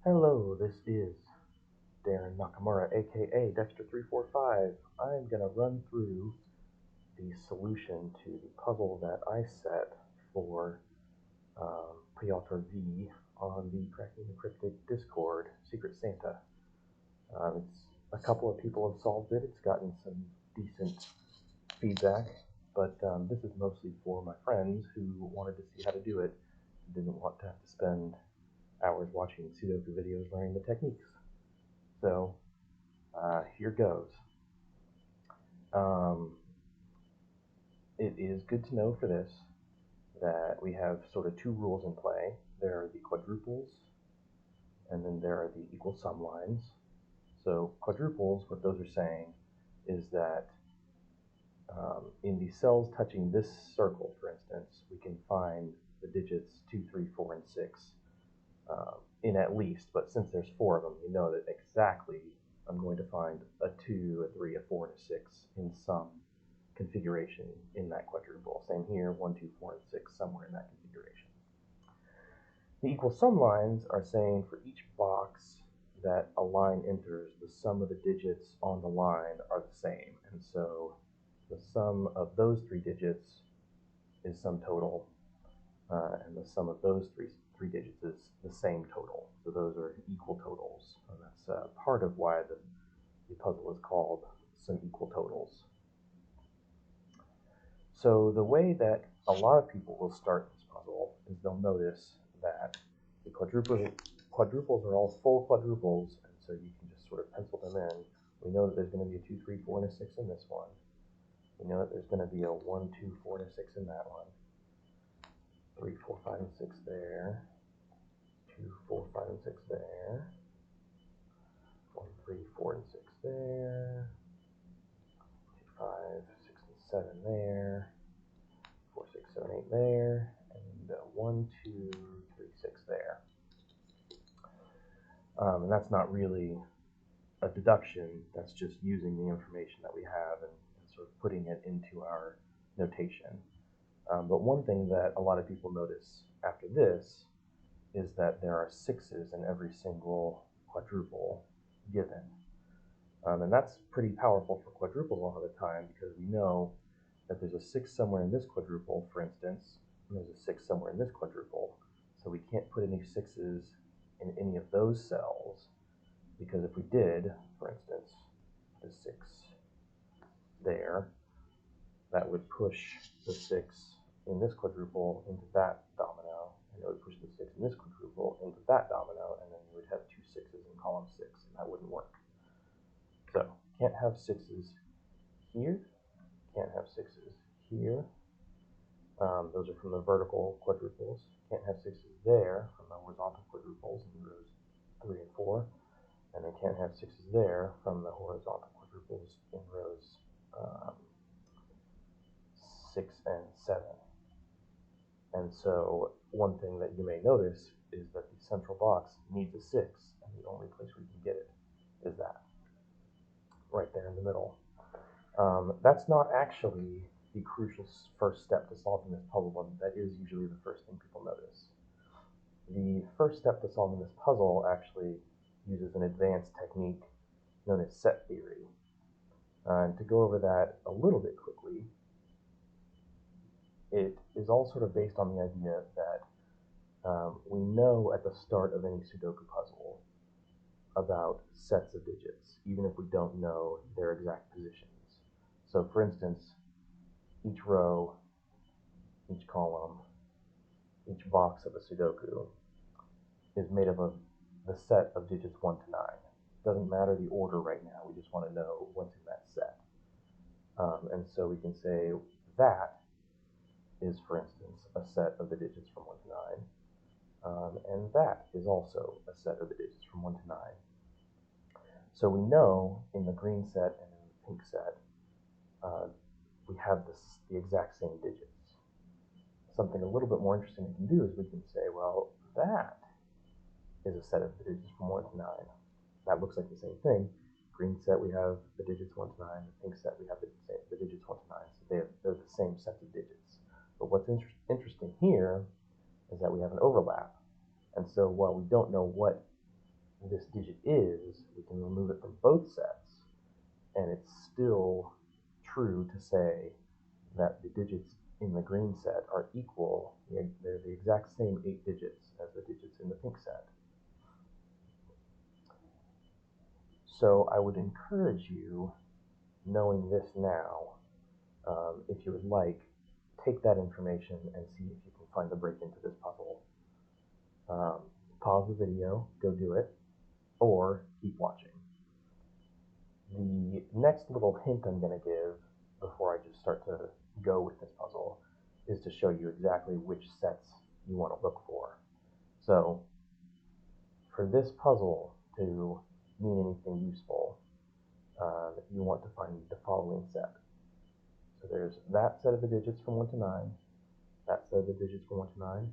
Hello, this is Darren Nakamura, aka Dexter345. I'm going to run through the solution to the puzzle that I set for PjotrV on the Cracking the Cryptic Discord, Secret Santa. It's a couple of people have solved it. It's gotten some decent feedback, but this is mostly for my friends who wanted to see how to do it, didn't want to have to spend hours watching sudoku videos learning the techniques. So here goes. It is good to know for this that we have sort of two rules in play. There are the quadruples, and then there are the equal sum lines. So quadruples, what those are saying is that in the cells touching this circle, for instance, we can find the digits 2, 3, 4, and 6 in at least, but since there's 4 of them, you know that exactly I'm going to find a 2, a 3, a 4, and a 6 in some configuration in that quadruple. Same here, 1, 2, 4, and 6, somewhere in that configuration. The equal sum lines are saying for each box that a line enters, the sum of the digits on the line are the same. And so the sum of those 3 digits is some total, and the sum of those three digits is the same total. So those are equal totals. And that's part of why the puzzle is called some equal totals. So the way that a lot of people will start this puzzle is they'll notice that the quadruples are all full quadruples, and so you can just sort of pencil them in. We know that there's going to be a 2, 3, 4, and a 6 in this one. We know that there's going to be a 1, 2, 4, and a 6 in that one. 3, 4, 5, and 6 there. 2, 4, 5, and 6 there. 1, 3, 4, and 6 there. 2, 5, 6, and 7 there. 4, 6, 7, 8 there. And 1, 2, 3, 6 there. And that's not really a deduction. That's just using the information that we have and sort of putting it into our notation. But one thing that a lot of people notice after this is that there are 6s in every single quadruple given. And that's pretty powerful for quadruples a lot of the time, because we know that there's a 6 somewhere in this quadruple, for instance, and there's a 6 somewhere in this quadruple. So we can't put any 6s in any of those cells, because if we did, for instance, the 6 there, that would push the 6 in this quadruple into that domino, and it would push the 6 in this quadruple into that domino, and then you would have 2 6s in column 6, and that wouldn't work. So can't have 6s here, can't have 6s here. Those are from the vertical quadruples. Can't have 6s there from the horizontal quadruples in rows 3 and 4, and then can't have 6s there from the horizontal quadruples in rows 6 and 7. And so one thing that you may notice is that the central box needs a 6, and the only place we can get it is that, right there in the middle. That's not actually the crucial first step to solving this puzzle, but that is usually the first thing people notice. The first step to solving this puzzle actually uses an advanced technique known as set theory. And to go over that a little bit quickly, it is all sort of based on the idea that we know at the start of any sudoku puzzle about sets of digits, even if we don't know their exact positions. So for instance, each row, each column, each box of a sudoku is made of the set of digits 1 to 9. It doesn't matter the order right now, we just want to know what's in that set. And so we can say that is, for instance, a set of the digits from 1 to 9. And that is also a set of the digits from 1 to 9. So we know in the green set and in the pink set, we have the exact same digits. Something a little bit more interesting we can do is we can say, well, that is a set of the digits from 1 to 9. That looks like the same thing. Green set, we have the digits 1 to 9. The pink set, we have the digits 1 to 9. So they're the same set of digits. But what's interesting here is that we have an overlap. And so while we don't know what this digit is, we can remove it from both sets, and it's still true to say that the digits in the green set are equal. They're the exact same 8 digits as the digits in the pink set. So I would encourage you, knowing this now, if you would like, take that information and see if you can find the break into this puzzle. Pause the video, go do it, or keep watching. The next little hint I'm going to give before I just start to go with this puzzle is to show you exactly which sets you want to look for. So for this puzzle to mean anything useful, you want to find the following set. So there's that set of the digits from 1 to 9, that set of the digits from 1 to 9,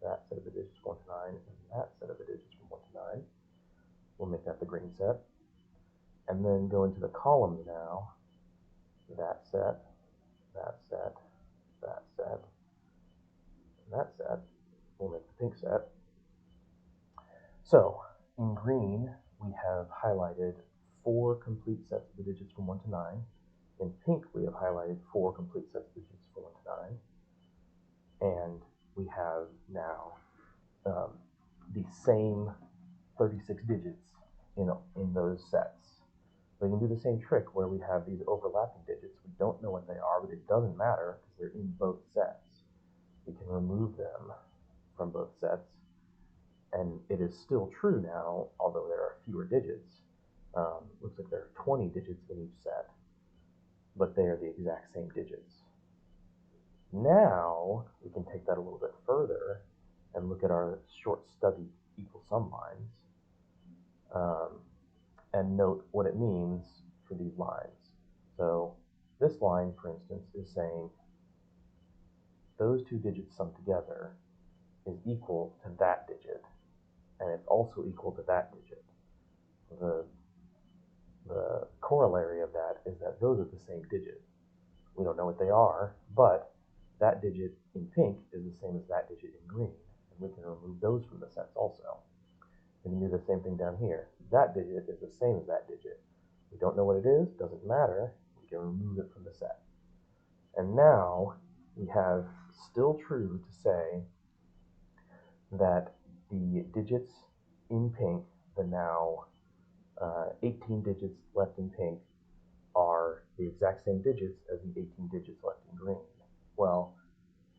that set of the digits from 1 to 9, and that set of the digits from 1 to 9. We'll make that the green set. And then go into the columns now. That set, that set, that set, and that set. We'll make the pink set. So in green, we have highlighted 4 complete sets of the digits from 1 to 9. In pink, we have highlighted 4 complete sets of digits from 1 to 9. And we have now the same 36 digits in those sets. We can do the same trick where we have these overlapping digits. We don't know what they are, but it doesn't matter because they're in both sets. We can remove them from both sets, and it is still true now, although there are fewer digits. Looks like there are 20 digits in each set, but they are the exact same digits. Now we can take that a little bit further and look at our short stubby equal sum lines, and note what it means for these lines. So this line, for instance, is saying those 2 digits summed together is equal to that digit, and it's also equal to that digit. The corollary of that is that those are the same digit. We don't know what they are, but that digit in pink is the same as that digit in green, and we can remove those from the sets also. We can do the same thing down here. That digit is the same as that digit. We don't know what it is, doesn't matter, we can remove it from the set. And now we have still true to say that the digits in pink, the now 18 digits left in pink, are the exact same digits as the 18 digits left in green. Well,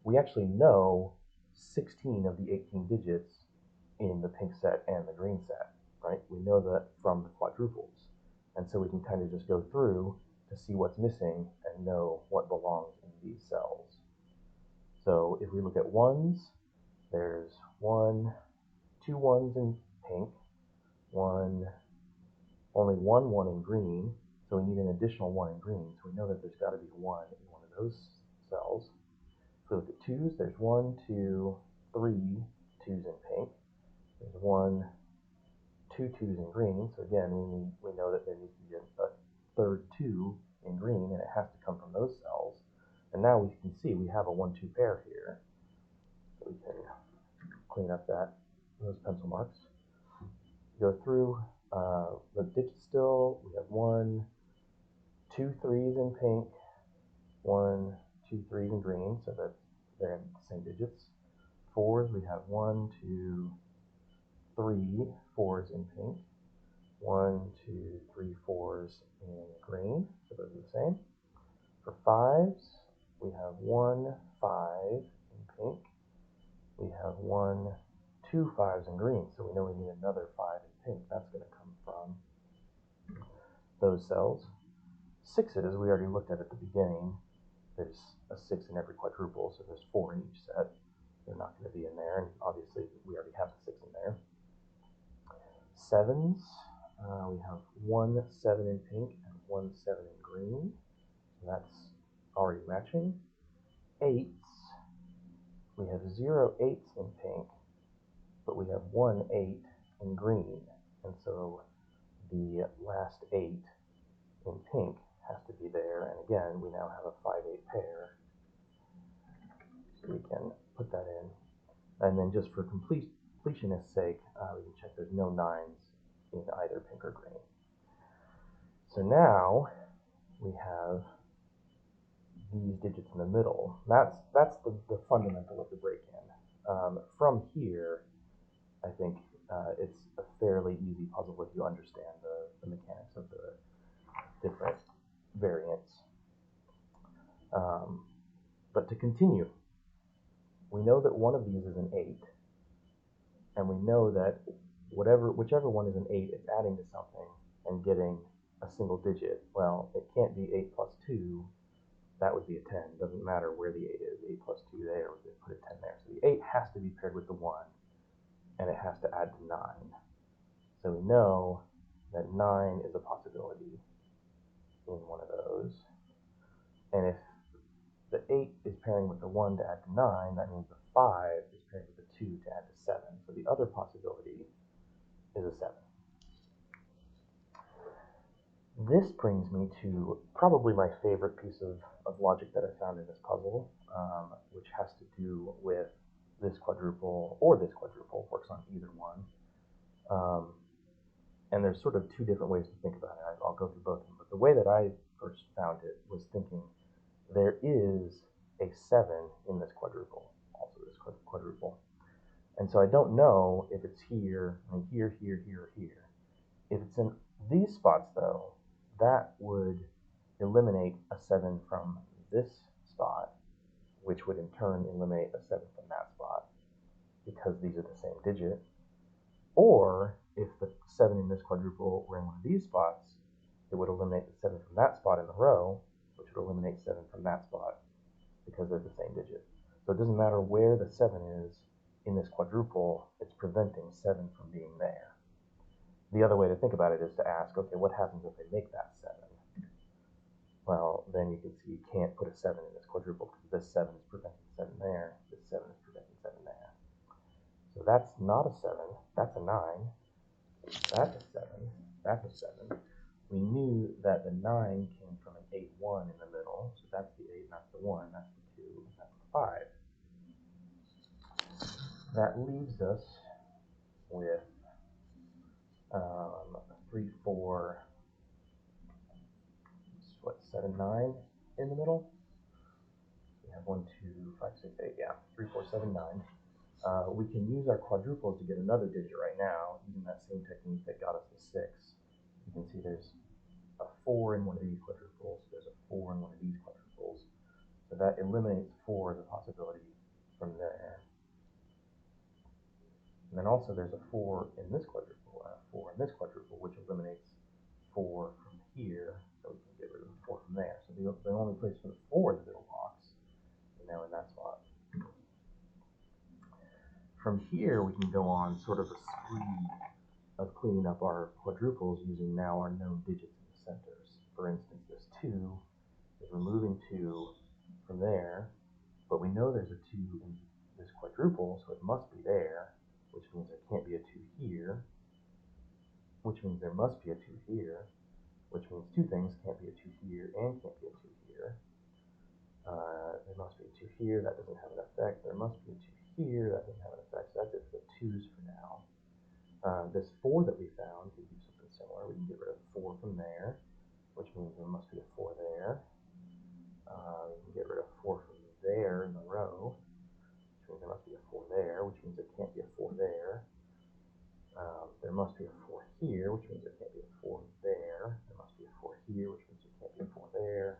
we actually know 16 of the 18 digits in the pink set and the green set, right? We know that from the quadruples. And so we can kind of just go through to see what's missing and know what belongs in these cells. So if we look at ones, there's 2 ones in pink, only one 1 in green, so we need an additional 1 in green, so we know that there's got to be 1 in one of those cells. If we look at 2s, there's 1, 2, 3 2s in pink. There's 1, 2 2s in green, so again, we know that there needs to be a third 2 in green, and it has to come from those cells. And now we can see we have a 1 2 pair here. So we can clean up those pencil marks. Go through the digits still. We have 1, 2 3s in pink, 1, 2 3s in green, so that they're the same digits. 4s, we have 1, 2, 3 4s in pink, 1, 2, 3 4s in green, so those are the same. For 5s, we have 1 5 in pink, we have 1 2 5s in green, so we know we need another 5 in pink. That's going to come from those cells. 6s, we already looked at the beginning. There's a 6 in every quadruple, so there's 4 in each set. They're not going to be in there, and obviously we already have the 6 in there. 7s, we have 1 7 in pink and 1 7 in green, so that's already matching. 8s, we have 0 8s in pink, but we have 1 8 in green, and so the last 8 in pink has to be there, and again, we now have a 5 8 pair, so we can put that in. And then just for completionist sake, we can check there's no 9s in either pink or green. So now we have these digits in the middle. That's the fundamental of the break-in. From here, I think it's a fairly easy puzzle if you understand the mechanics of the different variants. But to continue, we know that one of these is an 8, and we know that whichever one is an 8, it's adding to something and getting a single digit. Well, it can't be 8 plus 2. That would be a 10. Doesn't matter where the 8 is. 8 plus 2 there, we could put a 10 there. So the 8 has to be paired with the 1, and it has to add to 9. So we know that 9 is a possibility in one of those. And if the 8 is pairing with the 1 to add to 9, that means the 5 is pairing with the 2 to add to 7. So the other possibility is a 7. This brings me to probably my favorite piece of logic that I found in this puzzle, which has to do with this quadruple or this quadruple, works on either one. And there's sort of two different ways to think about it. I'll go through both of them. But the way that I first found it was thinking there is a 7 in this quadruple, also this quadruple. And so I don't know if it's here, here, here, here, or here. If it's in these spots, though, that would eliminate a 7 from this spot, which would in turn eliminate a 7 from that spot, because these are the same digit. Or if the 7 in this quadruple were in one of these spots, it would eliminate the 7 from that spot in the row, which would eliminate 7 from that spot, because they're the same digit. So it doesn't matter where the 7 is in this quadruple, it's preventing 7 from being there. The other way to think about it is to ask, okay, what happens if they make that 7? Well, then you can see you can't put a 7 in this quadruple because this 7 is preventing 7 there, this 7 is preventing 7 there. So that's not a 7, that's a 9, that's a 7, that's a 7. We knew that the 9 came from an 8, 1 in the middle, so that's the 8, that's the 1, that's the 2, that's the 5. That leaves us with 3, 4, 7, 9 in the middle. We have 1, 2, 5, 6, 8, yeah, 3, 4, 7, 9. We can use our quadruples to get another digit right now, using that same technique that got us the 6. You can see there's a 4 in one of these quadruples, there's a 4 in one of these quadruples. So that eliminates 4 as a possibility from there. And then also there's a 4 in this quadruple, and a 4 in this quadruple, which eliminates 4 from here, so we can get rid of the 4 from there. So the only place for the 4 in the middle box is now in that spot. From here, we can go on sort of a spree of cleaning up our quadruples using now our known digits in the centers. For instance, this 2 is removing 2 from there, but we know there's a 2 in this quadruple, so it must be there, which means there can't be a 2 here, which means there must be a 2 here, which means two things, can't be a 2 here and can't be a 2 here. There must be a 2 here, that doesn't have an effect. There must be a 2 here, that doesn't have an effect. So that's it for the 2's for now. This 4 that we found, we do something similar. We can get rid of 4 from there, which means there must be a 4 there. We can get rid of 4 from there in the row, which means there must be a 4 there, which means there can't be a 4 there. There must be a 4 here, which means there can't be a 4 there. There must be a 4 here, which means there can't be a 4 there.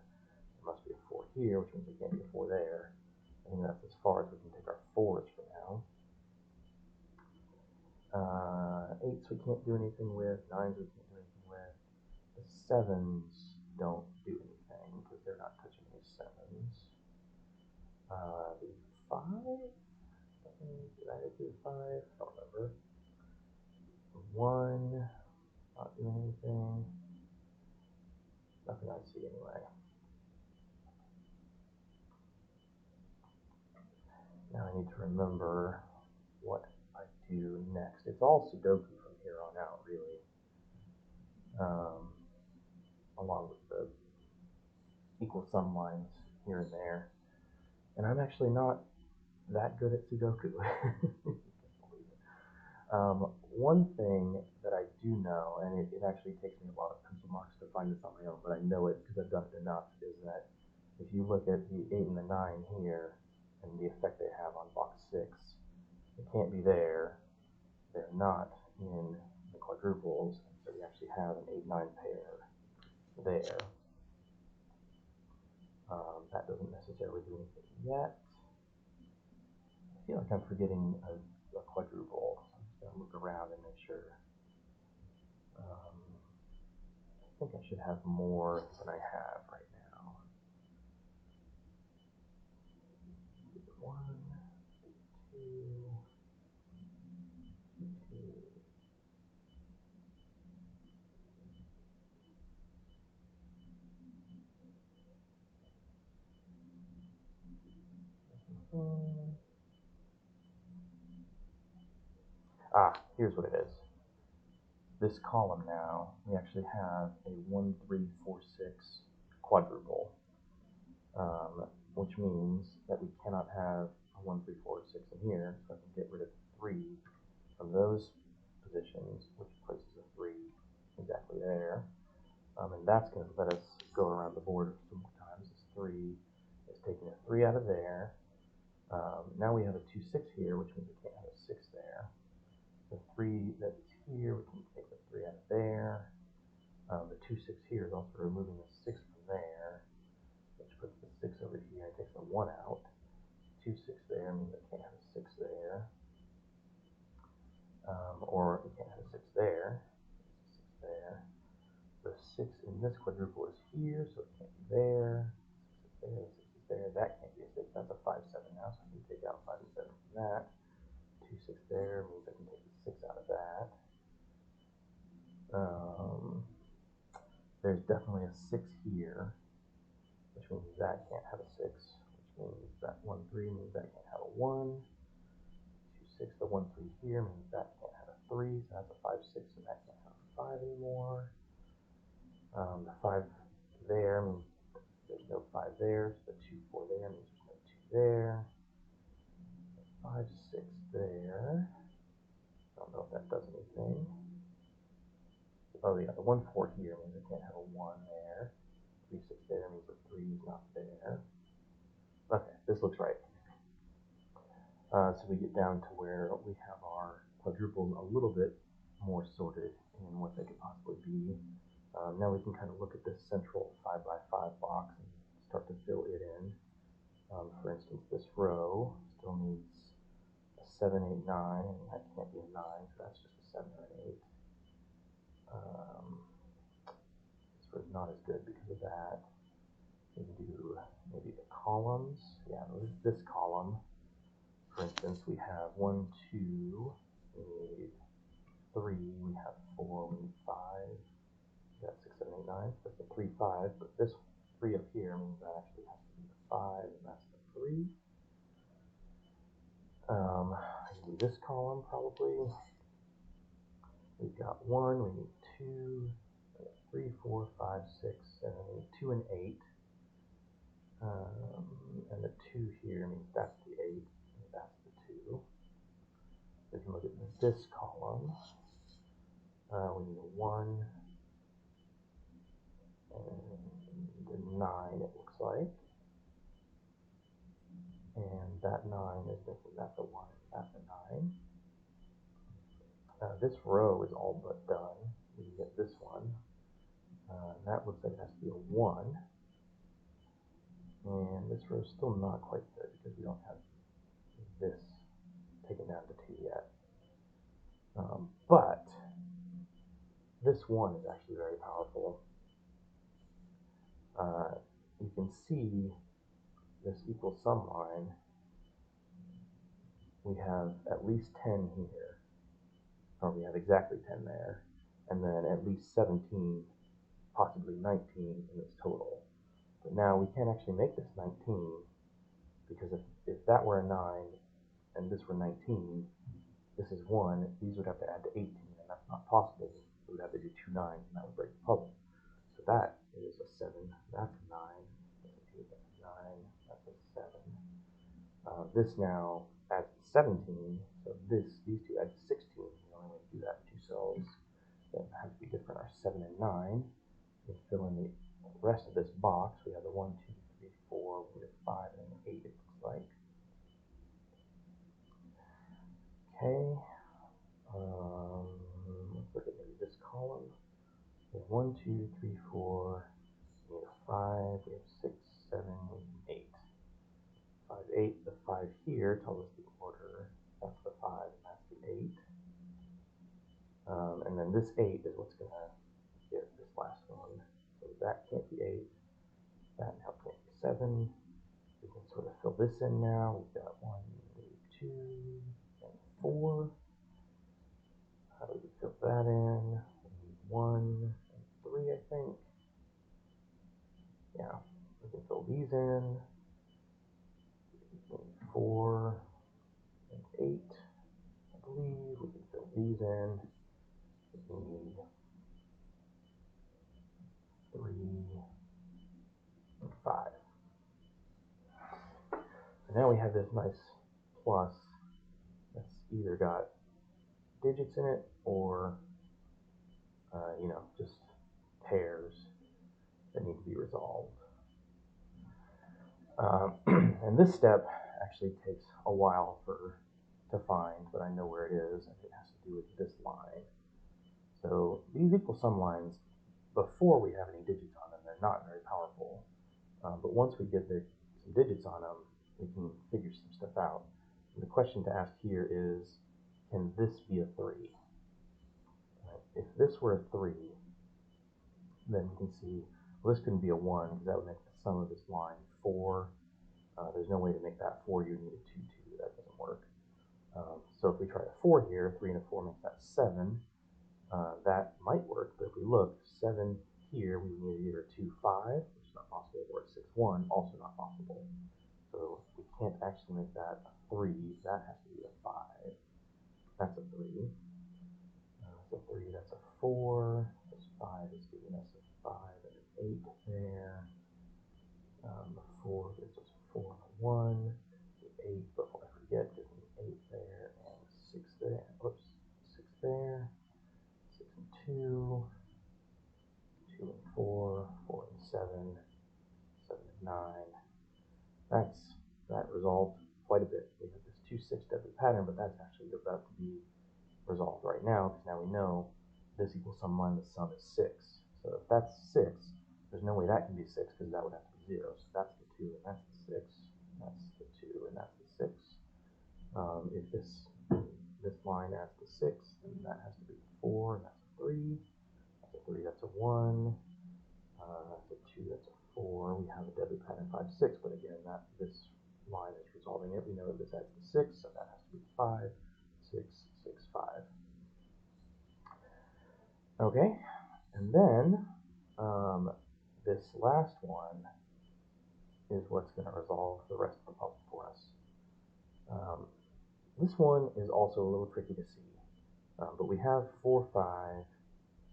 There must be a 4 here, which means there can't be a 4 there. I think that's as far as we can take our 4's for now. 8's we can't do anything with, 9's we can't do anything with. The 7's don't do anything because they're not touching these 7's. The 5? Did I do 5? I don't remember. 1, not doing anything. Nothing I see anyway. Now I need to remember what I do next. It's all sudoku from here on out, really. Along with the equal sum lines here and there. And I'm actually not that good at sudoku. One thing that I do know and it actually takes me a lot of pencil marks to find this on my own, but I know it because I've done it enough, is that if you look at the 8 and the 9 here, and the effect they have on box 6, it can't be there. They're not in the quadruples, so we actually have an 8-9 pair there. That doesn't necessarily do anything yet. I feel like I'm forgetting a quadruple. So I'm just going to look around and make sure. I think I should have more than I have right now. 1, 2, 2. Here's what it is. This column now, we actually have a 1, 3, 4, 6 quadruple, which means that we cannot have a 1, 3, 4, 6 in here, so I can get rid of 3 from those positions, which places a 3 exactly there. And that's going to let us go around the board some more times. This 3 is taking a 3 out of there. Now we have a 2, 6 here, which means we can't have a 6 there. The 3 that's here, we can take the 3 out of there. The 2, 6 here is also removing the 6 from there, which puts the 6 over here and takes the 1 out. 2, 6 there means I can't have a 6 there. Or we can't have a 6 there. 6 there. The 6 in this quadruple is here, so it can't be there. 6 is there, 6 is there. That can't be a 6. That's a 5, 7 now, so I can take out 5 and 7 from that. 2, 6 there means I can take the 6 out of that. There's definitely a 6 here, which means that can't have a 6, which means that 1, 3 means that can't have a 1. 2, 6, the 1, 3 here means that can't have a 3, so that's a 5, 6, and that can't have a 5 anymore. The 5 there means there's no 5 there, so the 2, 4 there means there's no 2 there. 5, 6 there. I don't know if that does anything. Oh yeah, the 1, 4 here means I can't have a 1 there. 3, 6 there means the 3 is not there. Okay, this looks right. So we get down to where we have our quadruples a little bit more sorted in what they could possibly be. Now we can kind of look at this central 5x5 box and start to fill it in. For instance, this row still needs a 7, 8, 9, and that can't be a 9, so that's just a 7 or an 8. This row is not as good because of that. We can do maybe the columns. Yeah, this column. For instance, we have 1, 2, we need 3, we have 4, we need 5. We got 6, 7, 8, 9. So that's the 3, 5. But this 3 up here means that actually has to be the 5, and that's the 3. I can do this column probably. We've got 1, we need 2, 3, 4, 5, 6, 7, 8, 2 and 8. And the 2 here means that's the 8, and that's the 2. We can look at this column. We need a 1 and a 9, it looks like. And that 9 is missing. That's a 1 and that's a 9. This row is all but done. We can get this one. That looks like it has to be a 1. And this row is still not quite there because we don't have this taken down to 2 yet. But this 1 is actually very powerful. You can see this equal sum line. We have at least 10 here, or we have exactly 10 there, and then at least 17, possibly 19 in this total. But now we can't actually make this 19, because if that were a 9 and this were 19, this is 1, these would have to add to 18, and that's not possible. We would have to do 2 9s, and that would break the puzzle. So that is a 7, that's a 9, that's a 2, that's a 9, that's a 7. This now adds 17, so these two add 16. The only way to do that in 2 cells that have to be different are 7 and 9. We fill in the rest of this box. We have the 1, 2, 3, 4, we have 5 and an 8, it looks like. Okay, let's look at maybe this column. We have 1, 2, 3, 4, we have 5, we have 6, 7, 8. 5, 8, the 5 here tells us the order. That's the 5 and that's the 8. And then this 8 is what's going to give this last one. So that can't be 8. That now can't be 7. We can sort of fill this in now. We've got 1, 2, and 4. How do we fill that in? We need 1 and 3, I think. Yeah, we can fill these in. 4 and 8, I believe. We can fill these in. We need 3 and 5. So now we have this nice plus that's either got digits in it or, just pairs that need to be resolved. And this step actually takes a while to find, but I know where it is, and it has to do with this line. So these equal sum lines, before we have any digits on them, they're not very powerful. But once we get some digits on them, we can figure some stuff out. And the question to ask here is, can this be a 3? Right? If this were a 3, then we can see, well, this couldn't be a 1, because that would make the sum of this line 4. There's no way to make that 4. You need a 2, 2. That doesn't work. So if we try a 4 here, 3 and a 4 makes that 7. That might work, but if we look, 7 here, we would need either a 2, 5, which is not possible, or a 6, 1, also not possible. So we can't actually make that a 3. That has to be a 5. That's a 3. So 3, that's a 4. This 5 is giving us a 5 and an 8 there. The 4 gives us a 4 and a 1. The 8, before I forget, gives me 8 there and 6 there. Oops, 6 there. 6 and 2. 2 and 4. 4 and 7. 7 and 9. That resolved quite a bit. We have this 2, 6 W pattern, but that's actually about to be resolved right now, because now we know this equals sum line, the sum is 6. So if that's 6, there's no way that can be 6, because that would have to be 0. So that's the 2, and that's the 6. That's the 2, and that's the 6. If this line adds to 6, then that has to be 4, and that's a 3. That's a 3, that's a 1. That's a 2, that's a 4. We have a W pattern 5, 6, but again, this line is resolving it. We know that this adds to 6, so that has to be 5, 6, 6, 5. Okay, and then this last one is what's going to resolve the rest of the puzzle for us. This one is also a little tricky to see, but we have 4, 5,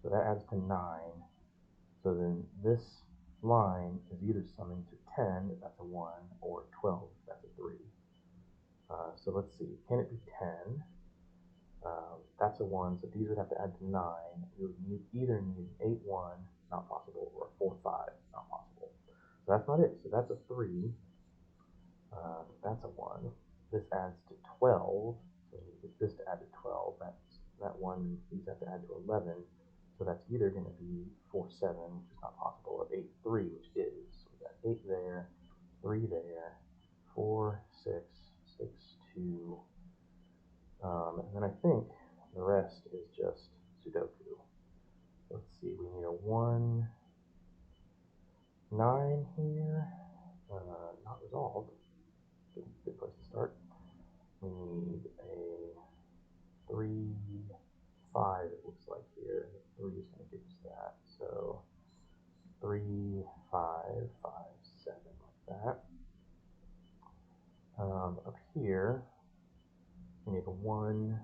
so that adds to 9. So then this line is either summing to 10, if that's a 1, or 12, if that's a 3. So let's see, can it be 10? That's a 1, so these would have to add to 9. We would either need 8, 1, not possible, or 4, 5, not possible. So that's not it. So that's a 3. That's a 1. This adds to 12. So we get this to add to 12. That 1, these have to add to 11. So that's either going to be 4, 7, which is not possible, or 8, 3, which is. So we got 8 there, 3 there, 4, 6, 6, 2. And then I think the rest is just sudoku. Let's see, we need a 1, 9 here. Not resolved. Good place to start. We need a 3, 5, it looks like here. 3 is going to give us that. So 3, 5, 5, 7, like that. Up here, we need a 1,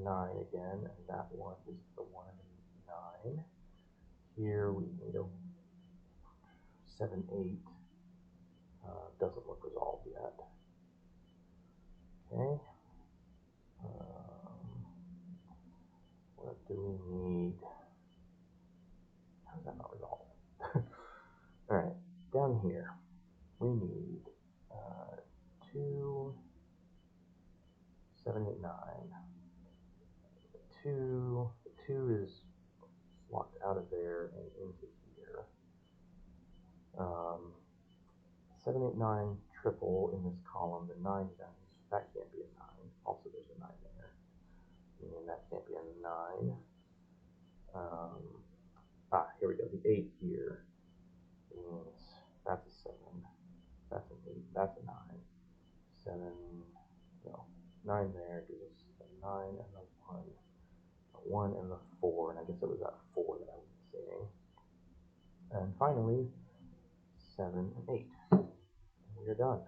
9 again, and that one is the 1 and 9. Here we need a 7, 8. Doesn't look resolved yet. Okay. What do we need? How is that not resolved? Alright, down here, we need 2, 7, 8, 9. 2 is locked out of there and into here. 7, 8, 9 triple in this column. The 9 then, that can't be a 9. Also, there's a 9 there. And that can't be a 9. Here we go. The 8 here means that's a 7. That's an 8. That's a 9. 7, no. 9 there gives us a 9 and a 1. A 1 and the 4. And I guess it was that 4 that I was saying. And finally, 7 and 8. And we are done.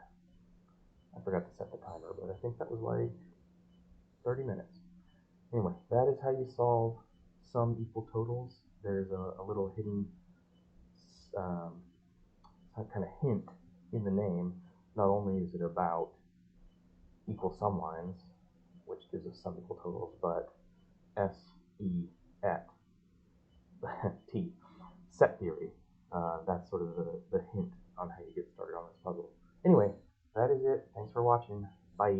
I forgot to set the timer, but I think that was like 30 minutes. Anyway, that is how you solve sum equal totals. There's a little hidden kind of hint in the name. Not only is it about equal sum lines, which gives us sum equal totals, but SET, T, set theory. That's sort of the hint on how you get started on this puzzle. Anyway, that is it. Thanks for watching. Bye.